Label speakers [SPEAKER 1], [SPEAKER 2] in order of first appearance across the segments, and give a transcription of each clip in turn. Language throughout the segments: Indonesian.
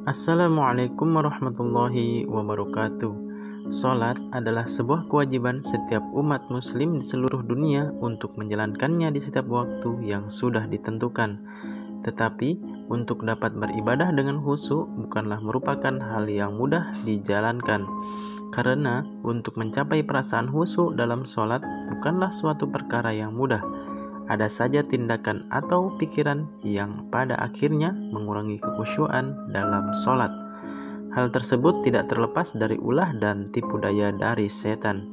[SPEAKER 1] Assalamualaikum warahmatullahi wabarakatuh. Salat adalah sebuah kewajiban setiap umat muslim di seluruh dunia untuk menjalankannya di setiap waktu yang sudah ditentukan. Tetapi, untuk dapat beribadah dengan khusyuk bukanlah merupakan hal yang mudah dijalankan. Karena untuk mencapai perasaan khusyuk dalam salat bukanlah suatu perkara yang mudah. Ada saja tindakan atau pikiran yang pada akhirnya mengurangi kekhusyuan dalam sholat. Hal tersebut tidak terlepas dari ulah dan tipu daya dari setan.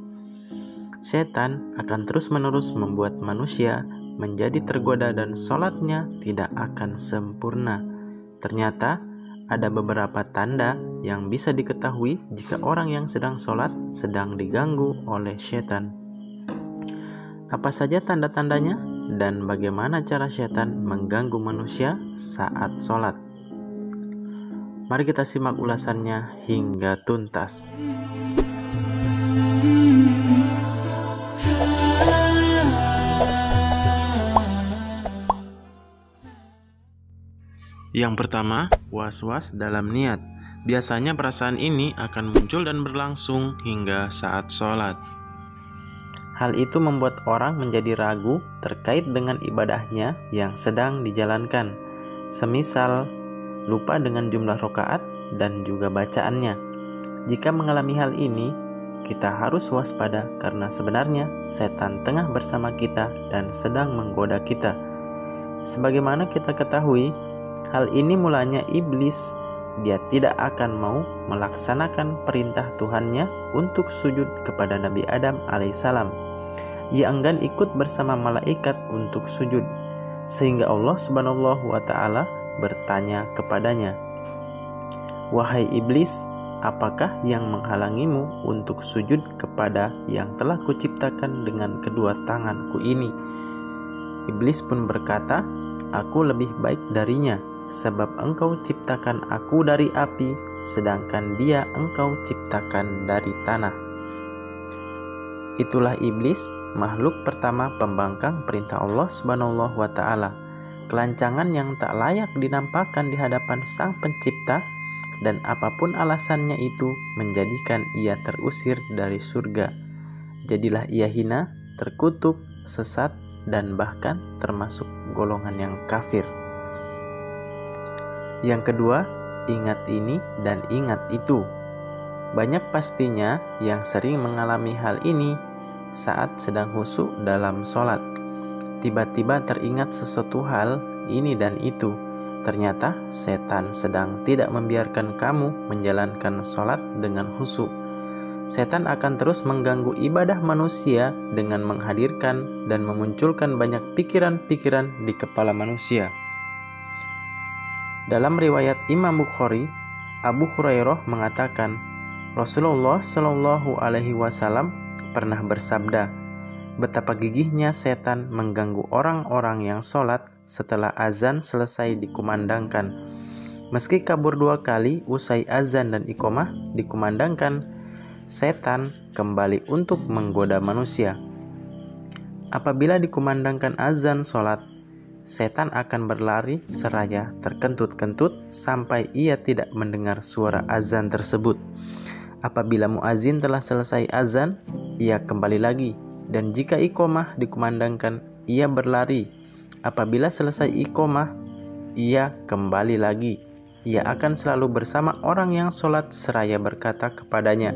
[SPEAKER 1] Setan akan terus-menerus membuat manusia menjadi tergoda dan sholatnya tidak akan sempurna. Ternyata ada beberapa tanda yang bisa diketahui jika orang yang sedang sholat sedang diganggu oleh setan. Apa saja tanda-tandanya dan bagaimana cara setan mengganggu manusia saat sholat? Mari kita simak ulasannya hingga tuntas. Yang pertama, was-was dalam niat. Biasanya perasaan ini akan muncul dan berlangsung hingga saat sholat. Hal itu membuat orang menjadi ragu terkait dengan ibadahnya yang sedang dijalankan, semisal lupa dengan jumlah rakaat dan juga bacaannya. Jika mengalami hal ini, kita harus waspada karena sebenarnya setan tengah bersama kita dan sedang menggoda kita. Sebagaimana kita ketahui, hal ini mulanya iblis. Dia tidak akan mau melaksanakan perintah Tuhannya untuk sujud kepada Nabi Adam alaihissalam. Ia enggan ikut bersama malaikat untuk sujud, sehingga Allah Subhanahu wa Ta'ala bertanya kepadanya, "Wahai iblis, apakah yang menghalangimu untuk sujud kepada yang telah kuciptakan dengan kedua tanganku ini?" Iblis pun berkata, "Aku lebih baik darinya, sebab engkau ciptakan aku dari api, sedangkan dia engkau ciptakan dari tanah." Itulah iblis, makhluk pertama pembangkang perintah Allah Subhanahu wa Ta'ala, kelancangan yang tak layak dinampakkan di hadapan Sang Pencipta, dan apapun alasannya itu menjadikan ia terusir dari surga. Jadilah ia hina, terkutuk, sesat, dan bahkan termasuk golongan yang kafir. Yang kedua, ingat ini dan ingat itu. Banyak pastinya yang sering mengalami hal ini saat sedang khusyuk dalam sholat. Tiba-tiba teringat sesuatu hal ini dan itu. Ternyata setan sedang tidak membiarkan kamu menjalankan sholat dengan khusyuk. Setan akan terus mengganggu ibadah manusia dengan menghadirkan dan memunculkan banyak pikiran-pikiran di kepala manusia. Dalam riwayat Imam Bukhari, Abu Hurairah mengatakan, Rasulullah Shallallahu Alaihi Wasallam pernah bersabda, betapa gigihnya setan mengganggu orang-orang yang sholat setelah azan selesai dikumandangkan. Meski kabur 2 kali usai azan dan iqomah dikumandangkan, setan kembali untuk menggoda manusia. Apabila dikumandangkan azan sholat, setan akan berlari seraya terkentut-kentut sampai ia tidak mendengar suara azan tersebut. Apabila muazin telah selesai azan, ia kembali lagi, dan jika iqomah dikumandangkan, ia berlari. Apabila selesai iqomah, ia kembali lagi. Ia akan selalu bersama orang yang sholat seraya berkata kepadanya,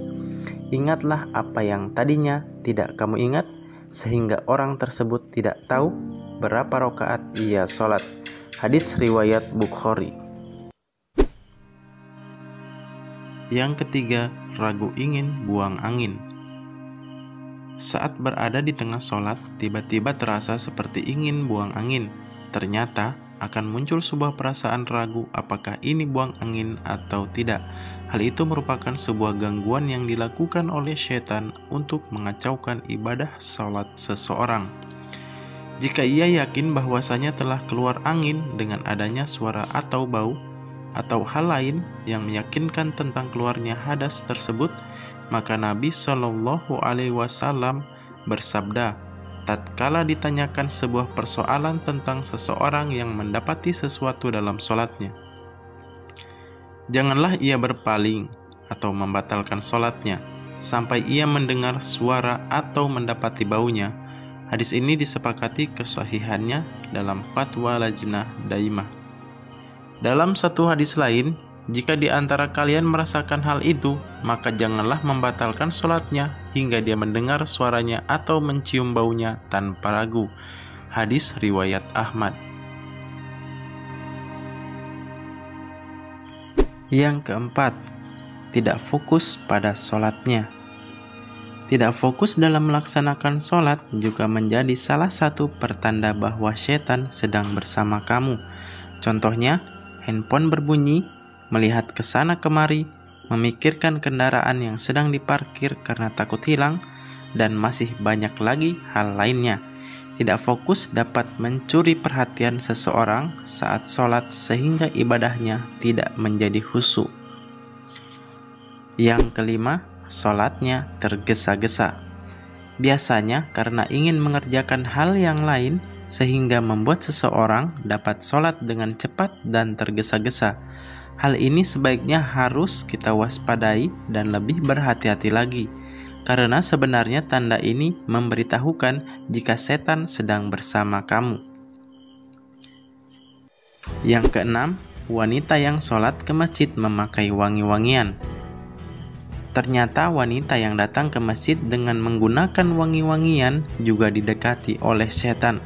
[SPEAKER 1] "Ingatlah apa yang tadinya tidak kamu ingat," sehingga orang tersebut tidak tahu berapa rakaat ia sholat. Hadis riwayat Bukhari. Yang ketiga, ragu ingin buang angin. Saat berada di tengah sholat, tiba-tiba terasa seperti ingin buang angin. Ternyata akan muncul sebuah perasaan ragu apakah ini buang angin atau tidak. Hal itu merupakan sebuah gangguan yang dilakukan oleh setan untuk mengacaukan ibadah sholat seseorang. Jika ia yakin bahwasanya telah keluar angin dengan adanya suara atau bau, atau hal lain yang meyakinkan tentang keluarnya hadas tersebut, maka Nabi Shallallahu Alaihi Wasallam bersabda, tatkala ditanyakan sebuah persoalan tentang seseorang yang mendapati sesuatu dalam sholatnya, Janganlah ia berpaling atau membatalkan sholatnya sampai ia mendengar suara atau mendapati baunya. Hadis ini disepakati kesahihannya dalam fatwa Lajnah Daimah. Dalam satu hadis lain, jika di antara kalian merasakan hal itu, maka janganlah membatalkan sholatnya hingga dia mendengar suaranya atau mencium baunya tanpa ragu. Hadis riwayat Ahmad. Yang keempat, tidak fokus pada sholatnya. Tidak fokus dalam melaksanakan sholat juga menjadi salah satu pertanda bahwa setan sedang bersama kamu. Contohnya, handphone berbunyi, melihat ke sana kemari, memikirkan kendaraan yang sedang diparkir karena takut hilang, dan masih banyak lagi hal lainnya. Tidak fokus dapat mencuri perhatian seseorang saat sholat sehingga ibadahnya tidak menjadi khusyuk. Yang kelima, sholatnya tergesa-gesa. Biasanya karena ingin mengerjakan hal yang lain sehingga membuat seseorang dapat sholat dengan cepat dan tergesa-gesa. Hal ini sebaiknya harus kita waspadai dan lebih berhati-hati lagi, karena sebenarnya tanda ini memberitahukan jika setan sedang bersama kamu. Yang keenam, wanita yang sholat ke masjid memakai wangi-wangian. Ternyata wanita yang datang ke masjid dengan menggunakan wangi-wangian juga didekati oleh setan.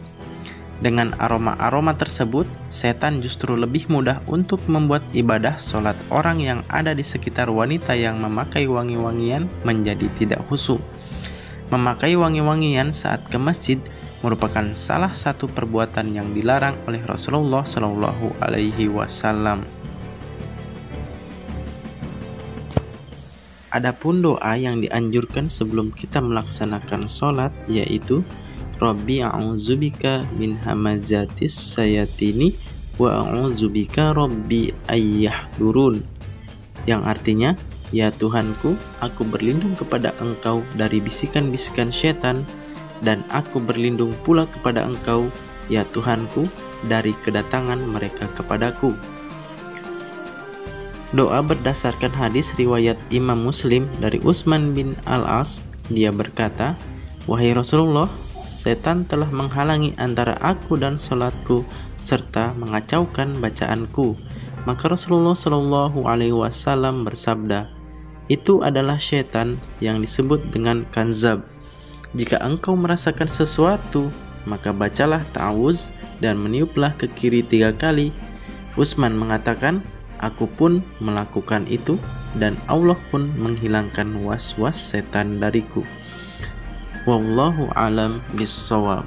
[SPEAKER 1] Dengan aroma-aroma tersebut, setan justru lebih mudah untuk membuat ibadah sholat orang yang ada di sekitar wanita yang memakai wangi-wangian menjadi tidak khusyuk. Memakai wangi-wangian saat ke masjid merupakan salah satu perbuatan yang dilarang oleh Rasulullah SAW. Adapun doa yang dianjurkan sebelum kita melaksanakan sholat yaitu Rabbi a'udzubika min hamazatis sayatini wa a'udzubika Rabbi ayyahdurun, yang artinya, ya Tuhanku, aku berlindung kepada Engkau dari bisikan-bisikan syaitan, dan aku berlindung pula kepada Engkau, ya Tuhanku, dari kedatangan mereka kepadaku. Doa berdasarkan hadis riwayat Imam Muslim dari Utsman bin Al-As. Dia berkata, "Wahai Rasulullah, setan telah menghalangi antara aku dan sholatku serta mengacaukan bacaanku." Maka Rasulullah SAW bersabda, "Itu adalah setan yang disebut dengan kanzab. Jika engkau merasakan sesuatu, maka bacalah ta'awuz dan meniuplah ke kiri 3 kali." Utsman mengatakan, "Aku pun melakukan itu dan Allah pun menghilangkan was-was setan dariku." Wallahu alam bissawab.